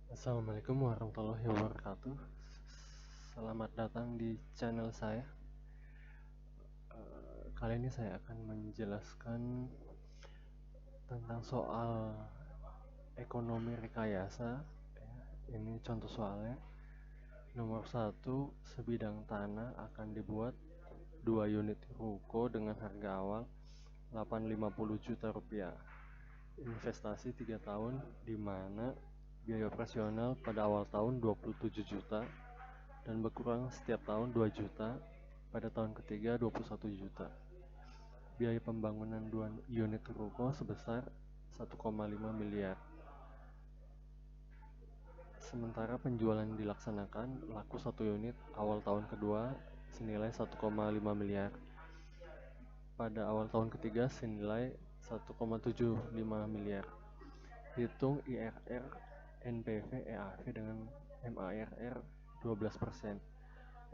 Assalamualaikum warahmatullahi wabarakatuh. Selamat datang di channel saya. Kali ini saya akan menjelaskan tentang soal ekonomi rekayasa. Ini contoh soalnya. Nomor 1, sebidang tanah akan dibuat 2 unit ruko dengan harga awal 850 juta rupiah. Investasi 3 tahun, di mana biaya operasional pada awal tahun 27 juta dan berkurang setiap tahun 2 juta, pada tahun ketiga 21 juta. Biaya pembangunan 2 unit ruko sebesar 1,5 miliar. Sementara penjualan dilaksanakan laku 1 unit awal tahun kedua senilai 1,5 miliar. Pada awal tahun ketiga senilai 1,75 miliar. Hitung IRR, NPV, EAV dengan MARR 12%.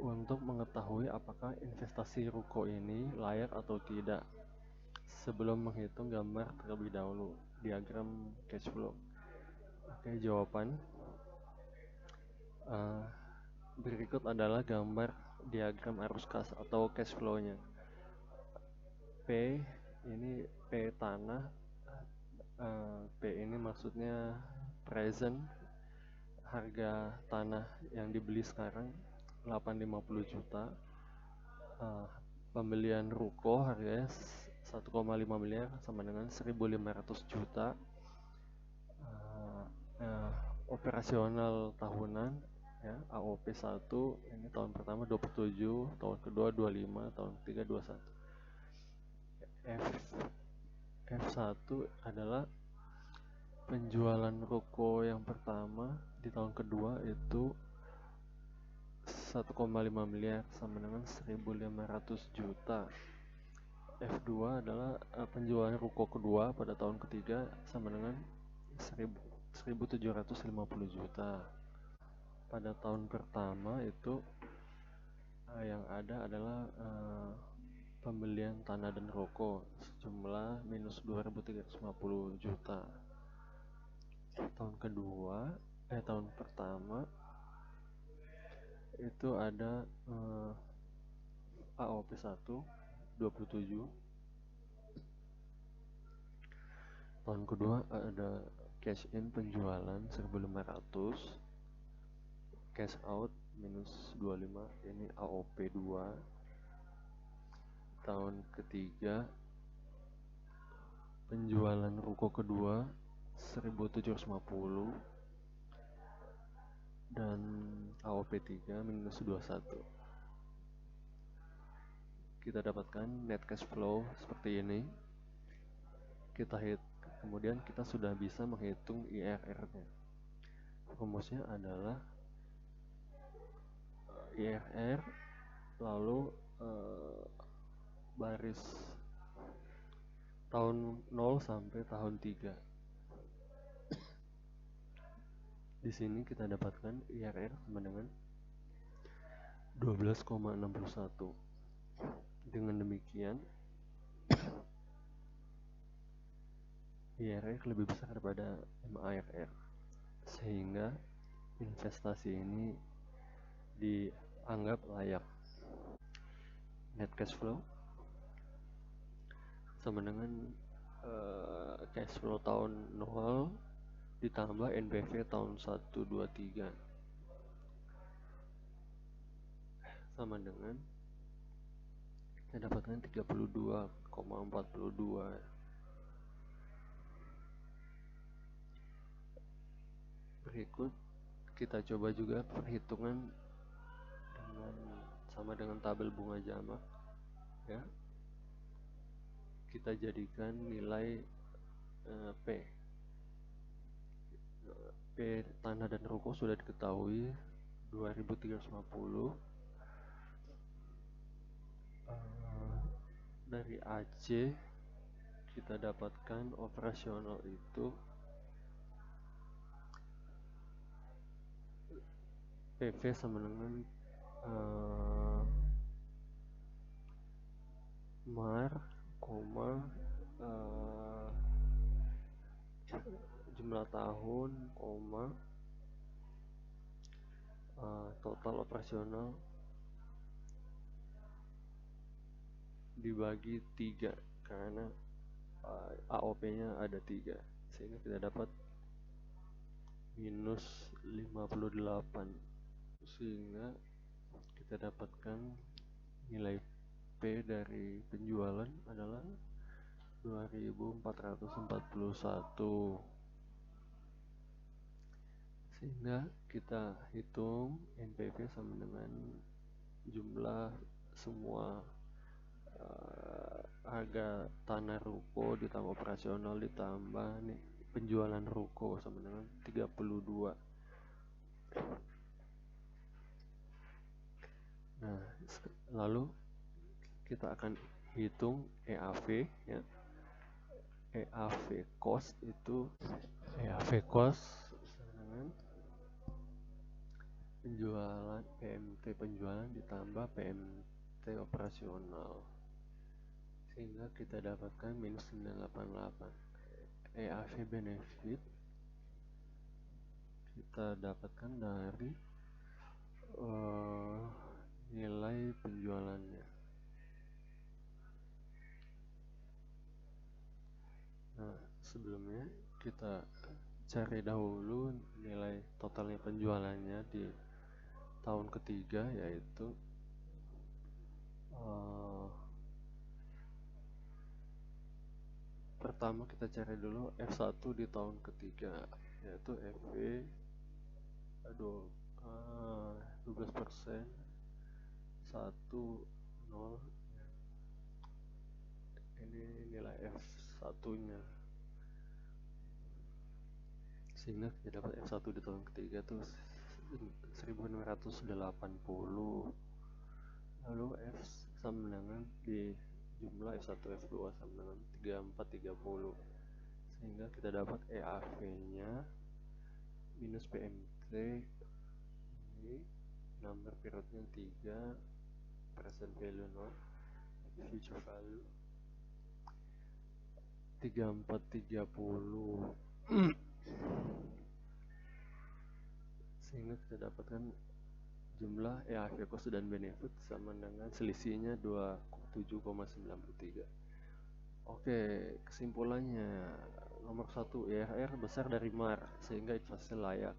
Untuk mengetahui apakah investasi ruko ini layak atau tidak, sebelum menghitung gambar terlebih dahulu, diagram cash flow. Oke, jawaban. Berikut adalah gambar diagram arus kas atau cash flow-nya. P ini P tanah, P ini maksudnya present, harga tanah yang dibeli sekarang 850 juta. Pembelian ruko harganya 1,5 miliar sama dengan 1.500 juta. Operasional tahunan ya, AOP 1 ini tahun pertama 27, tahun kedua 25, tahun ketiga 21. F1 adalah penjualan ruko yang pertama di tahun kedua itu 1,5 miliar sama dengan 1.500 juta. F2 adalah penjualan ruko kedua pada tahun ketiga sama dengan 1.750 juta. Pada tahun pertama itu yang ada adalah pembelian tanah dan ruko sejumlah minus 2.350 juta. Tahun pertama itu ada AOP 1 27. Tahun kedua ada cash in penjualan 1.500, cash out minus 25, ini AOP 2. Tahun ketiga penjualan ruko kedua 1.750 dan AOP 3 minus 21. Kita dapatkan net cash flow seperti ini. Kemudian kita sudah bisa menghitung IRR-nya. Rumusnya adalah IRR lalu baris tahun 0 sampai tahun 3. Di sini kita dapatkan IRR sama dengan 12,61. Dengan demikian IRR lebih besar daripada MARR, sehingga investasi ini dianggap layak. Net cash flow sama dengan cash flow tahun 0 ditambah NPV tahun 1, 2, 3 sama dengan kita dapatkan 32,42. Berikut kita coba juga perhitungan sama dengan tabel bunga jamak ya. Kita jadikan nilai P tanah dan ruko sudah diketahui 2.350. Dari AC kita dapatkan operasional itu PV sama dengan MAR, jumlah tahun, total operasional dibagi 3 karena AOP-nya ada 3, sehingga kita dapat minus 58, sehingga kita dapatkan nilai P dari penjualan adalah 2441, sehingga kita hitung NPV sama dengan jumlah semua harga tanah ruko ditambah operasional ditambah nih penjualan ruko sama dengan 32. Nah, lalu kita akan hitung EAV ya. EAV cost itu EAV cost dengan penjualan PMT penjualan ditambah PMT operasional, sehingga kita dapatkan minus 988. EAV benefit kita dapatkan dari nilai penjualannya. Nah, sebelumnya kita cari dahulu nilai totalnya penjualannya di tahun ketiga, yaitu pertama kita cari dulu F1 di tahun ketiga, yaitu FV 12%, 10, ini nilai F1 nya, sehingga kita dapat F1 di tahun ketiga tuh 1680. Lalu F sama dengan di jumlah F1 F2 sama dengan 3430, sehingga kita dapat EAV nya minus PMT ini number periodnya 3, present value 0, future value 3430, sehingga kita dapatkan jumlah EAV cost dan benefit sama dengan selisihnya 27,93. Oke, kesimpulannya nomor 1 IRR besar dari MAR sehingga investasi layak.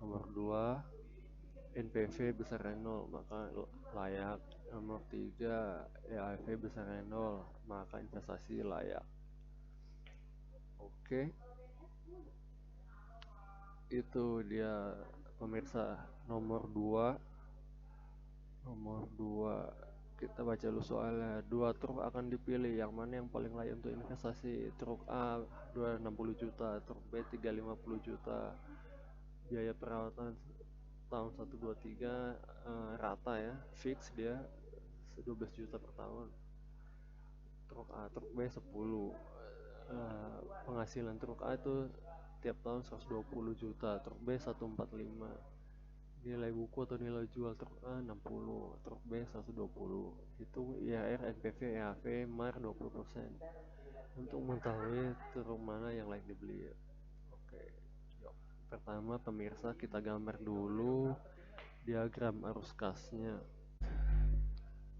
Nomor 2 NPV besar dari 0 maka layak. Nomor 3 EAV besar dari 0 maka investasi layak. Oke, itu dia pemirsa nomor 2. Kita baca dulu soalnya. 2 truk akan dipilih, yang mana yang paling layak untuk investasi? Truk A 260 juta, truk B 350 juta. Biaya perawatan tahun 1, 2, 3 rata ya, fix dia 12 juta per tahun. Truk A, truk B 10. Penghasilan truk A itu tiap tahun 120 juta, truk B 145. Nilai buku atau nilai jual truk A 60, truk B 120. Hitung IRR, NPV, EAV, MAR 20%. Untuk mengetahui truk mana yang layak dibeli. Oke. Yuk. Pertama pemirsa kita gambar dulu diagram arus kasnya.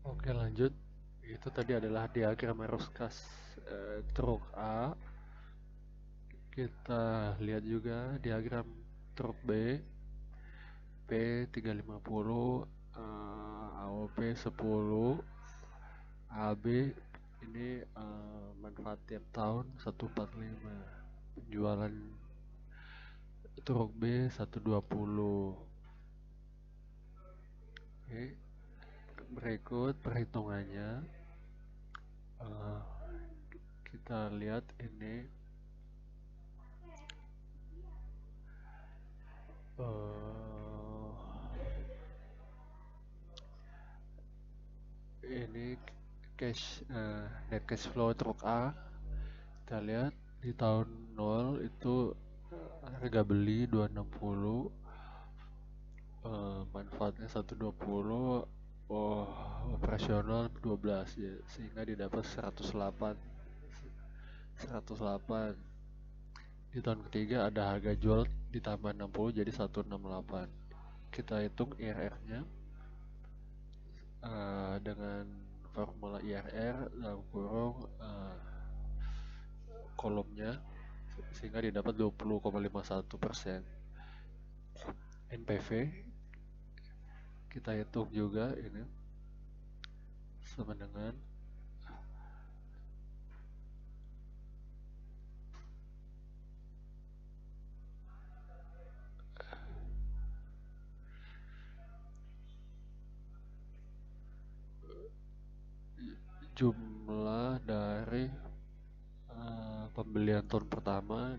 Oke, lanjut. Itu tadi adalah diagram arus kas truk A. Kita lihat juga diagram truk B. P350, AOP 10, AB ini manfaat tiap tahun 145, penjualan truk B 120. Oke, berikut perhitungannya. Kita lihat ini cash net cash flow truk A. Kita lihat di tahun 0 itu harga beli 260, manfaatnya 120, operasional 12 ya, sehingga didapat 108. Di tahun ketiga ada harga jual ditambah 60 jadi 168. kita hitung IRR-nya dengan formula IRR dalam kurung kolomnya, sehingga didapat 20,51%. NPV kita hitung juga ini sama dengan jumlah dari pembelian tahun pertama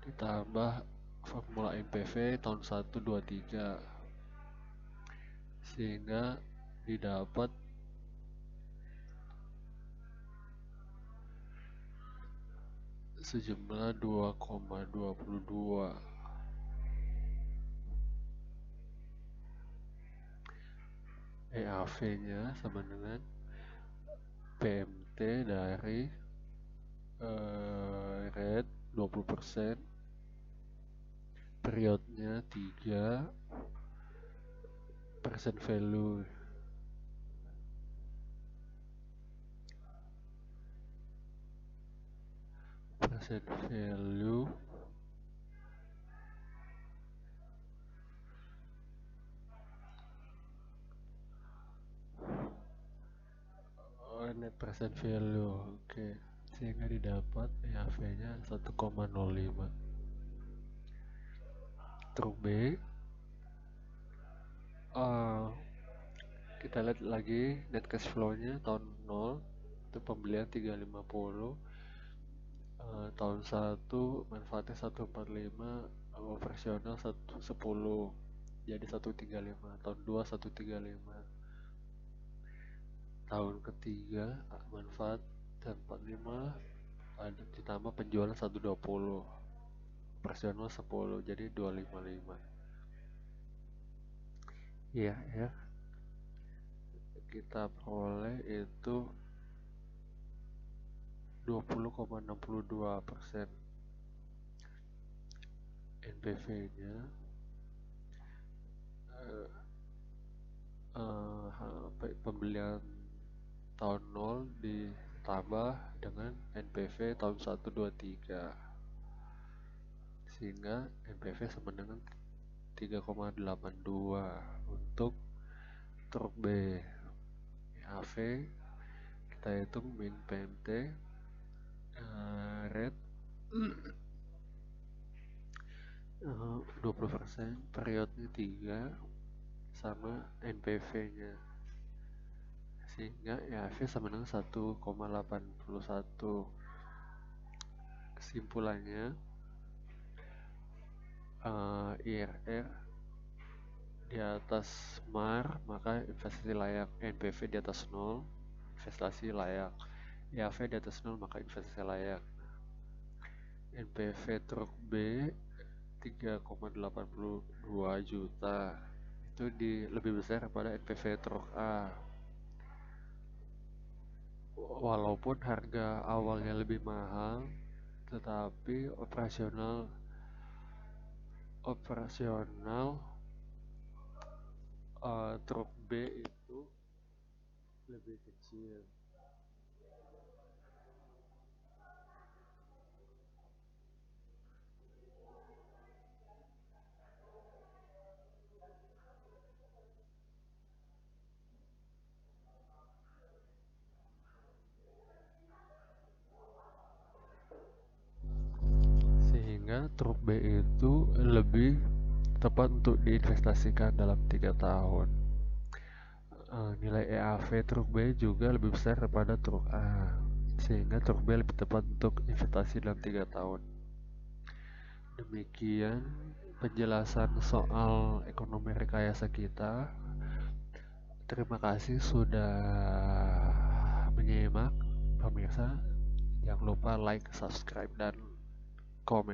ditambah formula NPV tahun 1, 2, 3, sehingga didapat sejumlah 2,22. EAV-nya sama dengan PMT dari rate 20%, periodnya 3, present value net present value. Oke, sehingga didapat EAV-nya 1,05. Truk B, kita lihat lagi net cash flow-nya tahun 0 itu pembelian 350, tahun 1 manfaatnya 145, operasional 10, jadi 135, tahun 2 135, tahun ketiga manfaat 45, ada ditambah penjualan 120, operasional 10, jadi 255. Iya ya, kita peroleh itu 20,62%. NPV-nya pembelian tahun 0 ditambah dengan NPV tahun 1, 2, 3, sehingga NPV sama dengan 3,82 untuk truk B. EAV kita hitung min PMT, rate 20%, periodnya 3, sama NPV-nya, sehingga EAV sama dengan 1,81. Kesimpulannya, IRR di atas MAR maka investasi layak, NPV di atas 0 investasi layak, EAV di atas 0 maka investasi layak. NPV truk B 3,82 juta itu lebih besar daripada NPV truk A, walaupun harga awalnya lebih mahal, tetapi operasional truk B itu lebih kecil. Sehingga truk B itu lebih tepat untuk diinvestasikan dalam 3 tahun. Nilai EAV truk B juga lebih besar daripada truk A, sehingga truk B lebih tepat untuk investasi dalam 3 tahun. Demikian penjelasan soal ekonomi rekayasa kita. Terima kasih sudah menyimak pemirsa. Jangan lupa like, subscribe, dan komen.